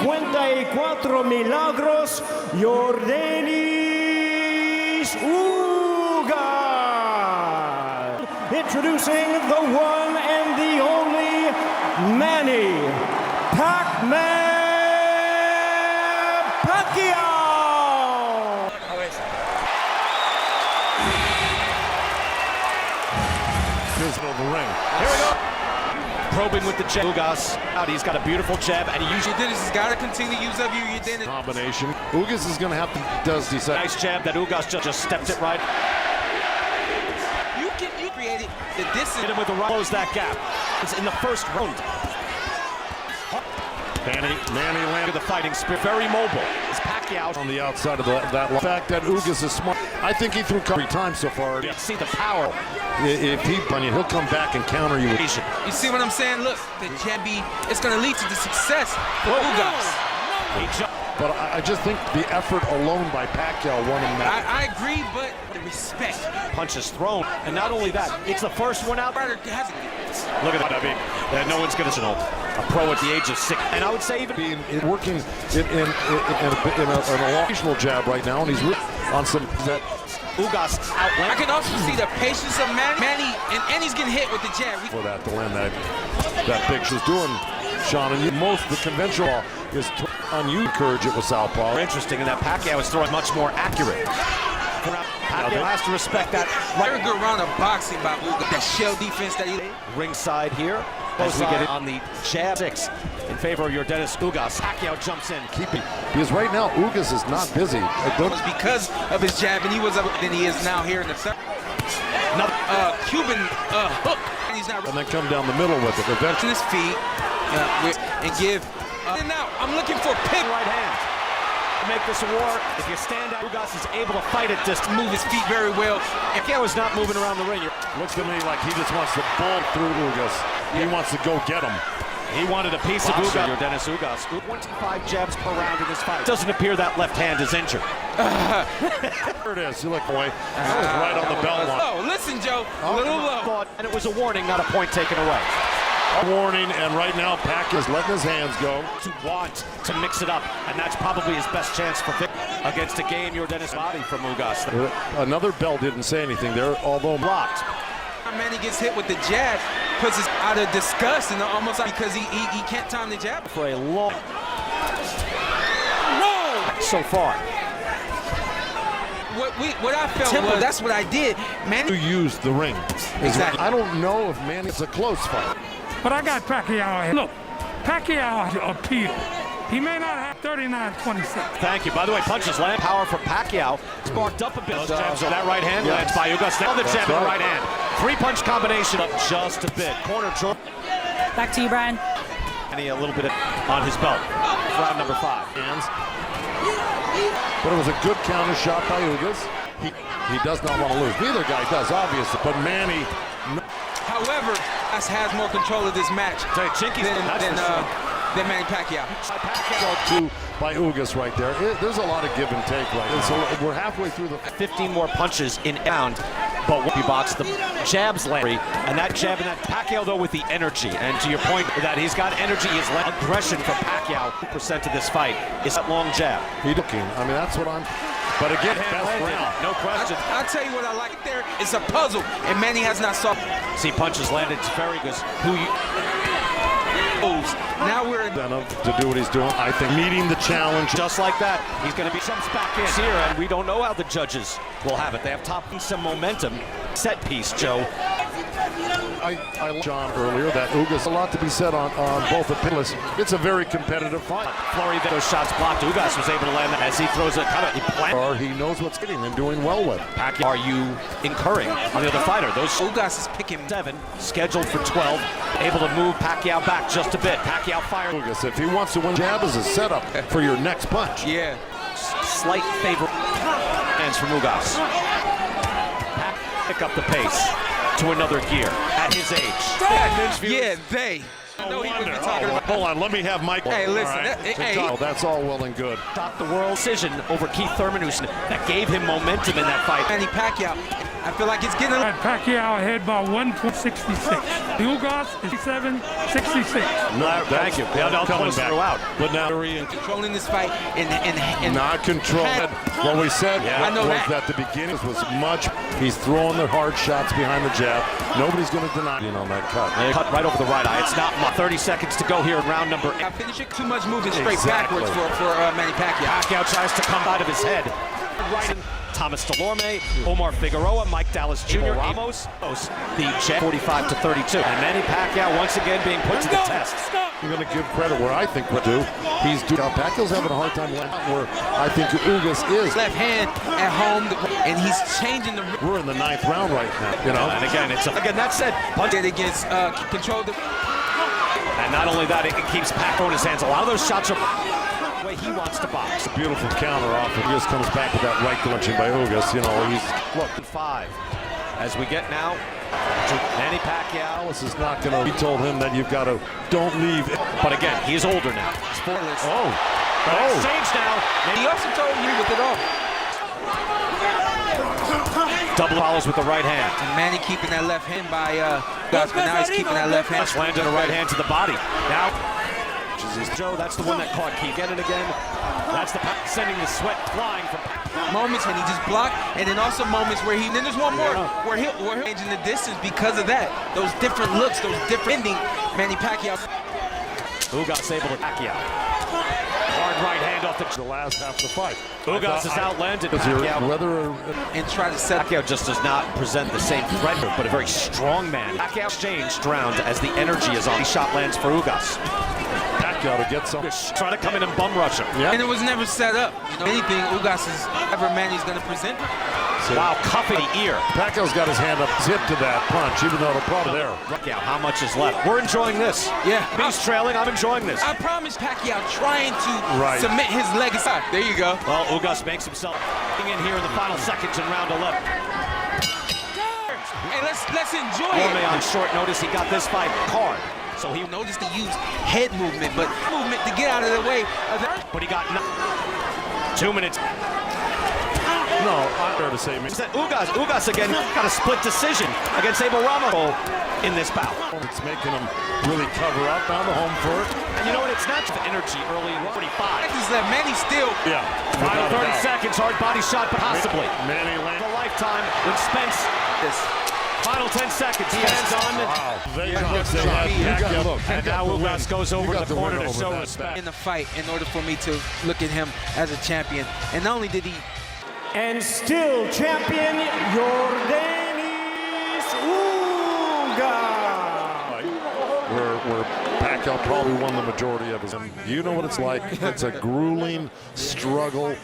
54 milagros, Yordenis Ugas. Introducing the one and the only Manny Pacquiao. Here's the ring. Here we go. Probing with the jab. Ugas out. He's got a beautiful jab, and he usually Yordenis has got to continue to use up Yordenis. Combination. Ugas is going to have to decide. Nice jab that Ugas just stepped it right. You created the distance. Hit him with the right. Close that gap. It's in the first round. Manny landed The fighting spirit. Very mobile. It's Pacquiao on the outside of that line. The fact that Ugas is smart. I think he threw every time so far. You see the power. If he'll come back and counter you. You see what I'm saying? Look, the jabby, it's going to lead to the success for Ugas. But I just think the effort alone by Pacquiao won him that. I agree, but the respect. Punches thrown, and not only that, it's the first one out. Look at that. I mean, no one's going to know a pro at the age of 6. And I would say even working in an occasional jab right now, and he's on some that. Ugas outland. I can also see the patience of Manny, and he's getting hit with the jab. For that to land that big she's doing, Sean, and most the conventional is on you encourage it with southpaw. Interesting in that Pacquiao is throwing much more accurate. Pacquiao has to respect that. Very good round of boxing by Ugas. That shell defense that he ringside here. As we get it on the jab 6 in favor of Yordenis Ugas. Pacquiao jumps in. Keeping because right now Ugas is not busy. It was because of his jab, and he was up than he is now here in the third. Another Cuban hook, and he's not. And then come down the middle with it. Eventually, his feet and give. And now I'm looking for pin right hand. To make this a war, if you stand out, Ugas is able to fight at distance. Move his feet very well. Pacquiao is not moving around the ring. Looks to me like he just wants to bolt through Ugas. He wants to go get him. He wanted a piece of Ugas. Yordenis Ugas. 25 jabs per round in this fight. Doesn't appear that left hand is injured. There it is. You look away. That was right on the belt line. Oh, listen, Joe. A little low. And it was a warning, not a point taken away. A warning, and right now Pacquiao's letting his hands go. To want to mix it up, and that's probably his best chance for victory against a game Yordenis body from Ugas. Another bell didn't say anything there, although blocked. Manny gets hit with the jab, puts us out of disgust, and almost because he can't time the jab. For a long... Whoa! So far. What I felt was, that's what I did. Manny used the ring. Exactly. I don't know if Manny's a close fight. But I got Pacquiao here. Look, Pacquiao appeal. He may not have 39-26. Thank you. By the way, punches land. Power from Pacquiao. Sparked up a bit. Those jabs on that right hand lands by Ugas. Now the jab in the right hand. 3-punch combination up just a bit. Corner draw. Back to you, Brian. And he a little bit on his belt. Round number 5. Hands. But it was a good counter shot by Ugas. He does not want to lose. Neither guy does, obviously. But Manny... However, Ugas has more control of this match than Manny Pacquiao. By Ugas right there. There's a lot of give and take right now. So we're halfway through the 15 more punches in round, but when you box the jabs, Larry, and that jab and that Pacquiao though with the energy. And to your point that he's got energy, his aggression from Pacquiao. 2% of this fight is that long jab. He's looking. I mean, that's what I'm. But again, best round. No question. I'll tell you what I like there. It's a puzzle, and Manny has not solved. See punches landed. It's very good. Now we're to do what he's doing. I think meeting the challenge. Just like that, he's going to be jumps back in here, and we don't know how the judges will have it. They have some momentum. Set piece, Joe. I John earlier that Ugas a lot to be said on both the pillars. It's a very competitive fight. Flurry, those shots blocked. Ugas was able to land that as he throws a cut. He knows what's hitting and doing well with. Pacquiao, are you incurring on the other fighter? Those Ugas is picking 7, scheduled for 12, able to move Pacquiao back just a bit. Pacquiao fired. Ugas, if he wants to win, jab is a setup for your next punch. Yeah. Slight favor hands from Ugas. Pick up the pace to another gear at his age. Yeah, they. I know he was talking about. Hold on, let me have Mike. Hey, listen. Right. That's all well and good. Stopped the world decision over Keith Thurman, that gave him momentum in that fight. Manny Pacquiao. I feel like it's getting a Pacquiao ahead by 1.66. Ugas is 7.66. No, Thank you. Yeah, no, coming back. throughout. But now controlling this fight and not controlled. What we said I know was that the beginning was much. He's throwing the hard shots behind the jab. Nobody's going to deny on that cut. They cut right over the right eye. It's not 30 seconds to go here in round number 8. Finish it. Too much moving straight Exactly. backwards for Manny Pacquiao. Pacquiao tries to come out of his head. Right. Thomas Delorme, Omar Figueroa, Mike Dallas Jr., Ramos, the jab 45 to 32. And Manny Pacquiao once again being put to the test. You're going to give credit where I think we do. He's doing. Pacquiao's having a hard time where I think Ugas is. Left hand at home, and he's changing the. We're in the 9th round right now. You know, And again, that said, Punch it against control the. and not only that, it keeps Pacquiao in his hands. A lot of those shots are the way he wants to box. beautiful counter off. He just comes back with that right punching by Ugas. You know, he's Look, 5 as we get now to Manny Pacquiao. This is not going to. He told him that you've got to don't leave. But again, he is older now. Spoilers. Exchange now. And he also told you with it off. Double follows with the right hand. And Manny keeping that left hand by Ugas, but now he's keeping that left hand. Just landed a right hand to the body. Now, Joe, that's the one that caught Key. Get it again. That's the sending the sweat flying from. Moments when he just blocked, and then also moments where then there's one more where he'll changing the distance because of that. Those different looks, those different ending. Manny Pacquiao. Ugas able to Pacquiao. Hard right hand off the last half of the fight. Ugas has outlanded Pacquiao. Whether And try to set. Pacquiao just does not present the same threat, but a very strong man. Pacquiao exchanged round as the energy is on. The shot lands for Ugas. Pacquiao to get some. Trying to come in and bum rush him. Yeah. And it was never set up. You know, anything Ugas is ever Manny's going to present. Wow, cuffing the ear. Pacquiao's got his hand up tip to that punch, even though the problem there. Pacquiao, how much is left? We're enjoying this. Yeah. He's trailing. I'm enjoying this. I promise Pacquiao trying to Right. submit his legacy. There you go. Well, Ugas makes himself in here in the final seconds in round 11. Hey, let's enjoy Delorme it. on short notice, he got this fight hard. So he Notice to use head movement, but movement to get out of the way. But he got 2 minutes. No, I'm fair to say. Ugas again got a split decision against Abel Ramos in this bout. It's making him really cover up on the home for it. And you know what? It's not just energy early in 45. Just let Manny still. Yeah. Final without a 30 doubt. seconds, hard body shot, possibly. Manny land. A lifetime with Spence. This. Final 10 seconds. Hands on. Wow. They had And Pacquiao. now Ugas goes over got the the corner win to over show that respect. In the fight, in order for me to look at him as a champion, and not only did he. And still champion, Yordenis Ugas. Where Pacquiao probably won the majority of his. You know what it's like. It's a grueling struggle.